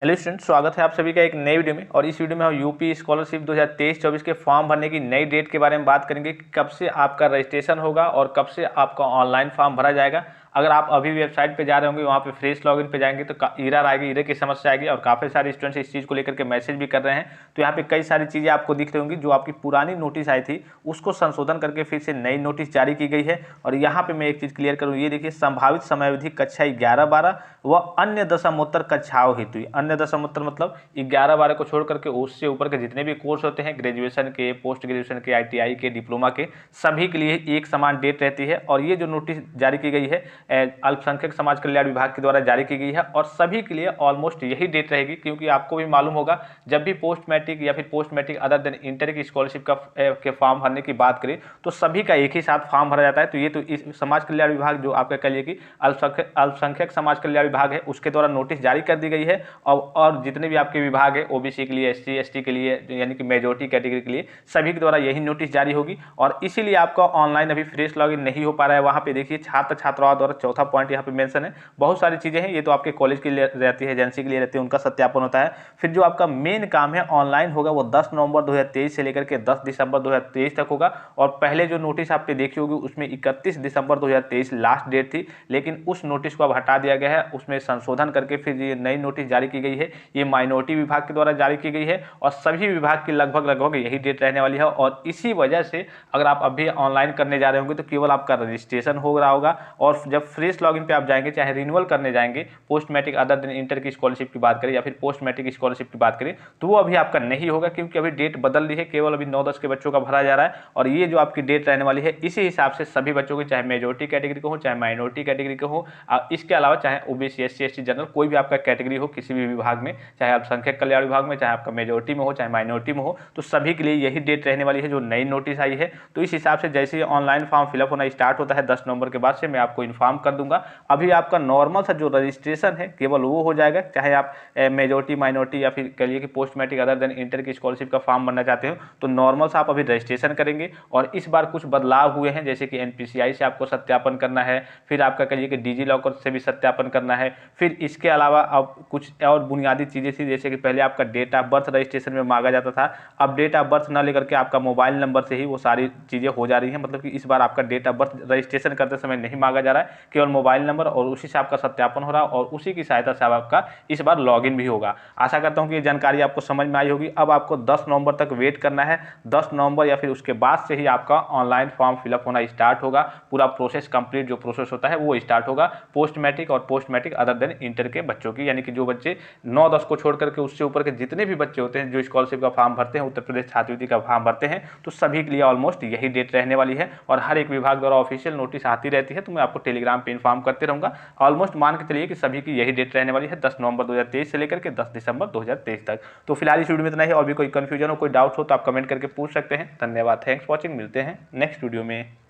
Hello student, स्वागत है आप सभी का एक नई वीडियो में। और इस वीडियो में हम यूपी स्कॉलरशिप 2023-24 के फॉर्म भरने की नई डेट के बारे में बात करेंगे कि कब से आपका रजिस्ट्रेशन होगा और कब से आपका ऑनलाइन फॉर्म भरा जाएगा। अगर आप अभी वेबसाइट पे जा रहे होंगे, वहाँ पे फ्रेश लॉगिन पे जाएंगे तो एरर आएगी, एरर की समस्या आएगी और काफ़ी सारे स्टूडेंट्स इस चीज़ को लेकर के मैसेज भी कर रहे हैं। तो यहाँ पे कई सारी चीज़ें आपको दिख रही होंगी, जो आपकी पुरानी नोटिस आई थी उसको संशोधन करके फिर से नई नोटिस जारी की गई है। और यहाँ पे मैं एक चीज़ क्लियर करूँ, ये देखिए, संभावित समयावधि कक्षा 11-12 व अन्य दशमोत्तर कक्षाओं हेतु। अन्य दशमोत्तर मतलब 11-12 को छोड़ करके उससे ऊपर के जितने भी कोर्स होते हैं, ग्रेजुएशन के, पोस्ट ग्रेजुएशन के, ITI के, डिप्लोमा के, सभी के लिए एक समान डेट रहती है। और ये जो नोटिस जारी की गई है अल्पसंख्यक समाज कल्याण विभाग के द्वारा जारी की गई है और सभी के लिए ऑलमोस्ट यही डेट रहेगी। क्योंकि आपको भी मालूम होगा, जब भी पोस्ट मैट्रिक या फिर post matric other than inter की स्कॉलरशिप के फॉर्म भरने की बात करें तो सभी का एक ही साथ फॉर्म भरा जाता है। तो ये तो इस समाज कल्याण विभाग, जो आपका कहिए कि अल्पसंख्यक समाज कल्याण विभाग है, उसके द्वारा नोटिस जारी कर दी गई है। और जितने भी आपके विभाग है, OBC के लिए, SC ST के लिए, यानी कि मेजोरिटी कैटेगरी के लिए, सभी के द्वारा यही नोटिस जारी होगी। और इसीलिए आपका ऑनलाइन अभी फ्रेश लॉगिन नहीं हो पा रहा है। वहाँ पे देखिए, छात्र छात्राओं द्वारा, चौथा पॉइंट यहाँ पे मेंशन है, बहुत सारी चीज़ें हैं। ये तो आपके कॉलेज के लिए रहती है, एजेंसी के लिए रहती है, उनका सत्यापन होता है। फिर जो आपका मेन काम है ऑनलाइन होगा, वो 10 नवंबर 2023 से लेकर के 10 दिसंबर 2023 तक होगा। और पहले जो नोटिस आपने देखी होगी उसमें 31 दिसंबर 2023 लास्ट डेट थी, लेकिन उस नोटिस को अब हटा दिया गया है। उसमें संशोधन करके फिर ये नई नोटिस जारी की गई है। ये माइनॉरिटी विभाग के द्वारा जारी की गई है और सभी विभाग की लगभग यही डेट रहने वाली है। और इसी वजह से अगर आप अभी ऑनलाइन करने जा रहे होंगे तो केवल आपका रजिस्ट्रेशन हो रहा होगा। और जब फ्रेश लॉगिन पे आप जाएंगे, चाहे रिन्यूअल करने जाएंगे, post matric other than inter की स्कॉलरशिप की बात करें या फिर पोस्ट मैट्रिक स्कॉलरशिप की बात करें, तो वो अभी आपका नहीं होगा। क्योंकि अभी डेट बदल रही है, केवल अभी 9-10 के बच्चों का भरा जा रहा है। और ये जो आपकी डेट रहने वाली है, इसी हिसाब से सभी बच्चों की, चाहे मेजोरिटी कैटेगरी को हो, चाहे माइनॉरिटी कैटेगरी को हो, इसके अलावा चाहे OBC SC ST जनरल कोई भी आपका कैटेगरी हो किसी भी विभाग में, चाहे अल्पसंख्यक कल्याण विभाग में, चाहे आपका मेजोरिटी में हो, चाहे माइनॉरिटी में हो, तो सभी के लिए यही डेट रहने वाली है जो नई नोटिस आई है। तो इस हिसाब से जैसे ही ऑनलाइन फॉर्म फिलअप होना स्टार्ट होता है 10 नवंबर के बाद से, मैं आपको इन्फॉर्म कर दूंगा। अभी आपका नॉर्मल सा जो रजिस्ट्रेशन है केवल वो हो जाएगा, चाहे आप मेजोरिटी, माइनॉरिटी या फिर कहिए कि post matric other than inter की स्कॉलरशिप का फॉर्म भरना चाहते हो तो नॉर्मल सा आप अभी रजिस्ट्रेशन करेंगे। और इस बार कुछ बदलाव हुए हैं, जैसे कि NPCI से आपको सत्यापन करना है, फिर आपका कहिए कि डिजी लॉकर से भी सत्यापन करना है। फिर इसके अलावा अब कुछ और बुनियादी चीज़ें थी, जैसे कि पहले आपका डेट ऑफ बर्थ रजिस्ट्रेशन में मांगा जाता था, अब डेट ऑफ बर्थ ना लेकर के आपका मोबाइल नंबर से ही वो सारी चीज़ें हो जा रही हैं। मतलब कि इस बार आपका डेट ऑफ बर्थ रजिस्ट्रेशन करते समय नहीं मांगा जा रहा है, केवल मोबाइल नंबर, और उसी से आपका सत्यापन हो रहा है और उसी की सहायता से आपका इस बार लॉगिन भी होगा। आशा करता हूं कि ये जानकारी आपको समझ में आई होगी। अब आपको 10 नवंबर तक वेट करना है। 10 नवंबर या फिर उसके बाद से ही आपका ऑनलाइन फॉर्म फिलअप होना स्टार्ट होगा। पूरा प्रोसेस कंप्लीट जो प्रोसेस होता है वो स्टार्ट होगा पोस्ट मैट्रिक और post matric other than inter के बच्चों की, यानी कि जो बच्चे 9-10 को छोड़ करके उससे ऊपर के जितने भी बच्चे होते हैं जो स्कॉलरशिप का फॉर्म भरते हैं, उत्तर प्रदेश छात्रवृत्ति का फॉर्म भरते हैं, तो सभी के लिए ऑलमोस्ट यही डेट रहने वाली है। और हर एक विभाग द्वारा ऑफिशियल नोटिस आती रहती है, तो मैं आपको टेलीग्राम पे इन्फॉर्म करते रहूंगा। ऑलमोस्ट मान के चलिए कि सभी की यही डेट रहने वाली है, 10 नवंबर 2023 से लेकर के 10 दिसंबर 2023 तक। तो फिलहाल इस वीडियो में इतना ही। और भी कोई कंफ्यूजन हो, कोई डाउट हो तो आप कमेंट करके पूछ सकते हैं। धन्यवाद, थैंक्स वॉचिंग। मिलते हैं नेक्स्ट वीडियो में।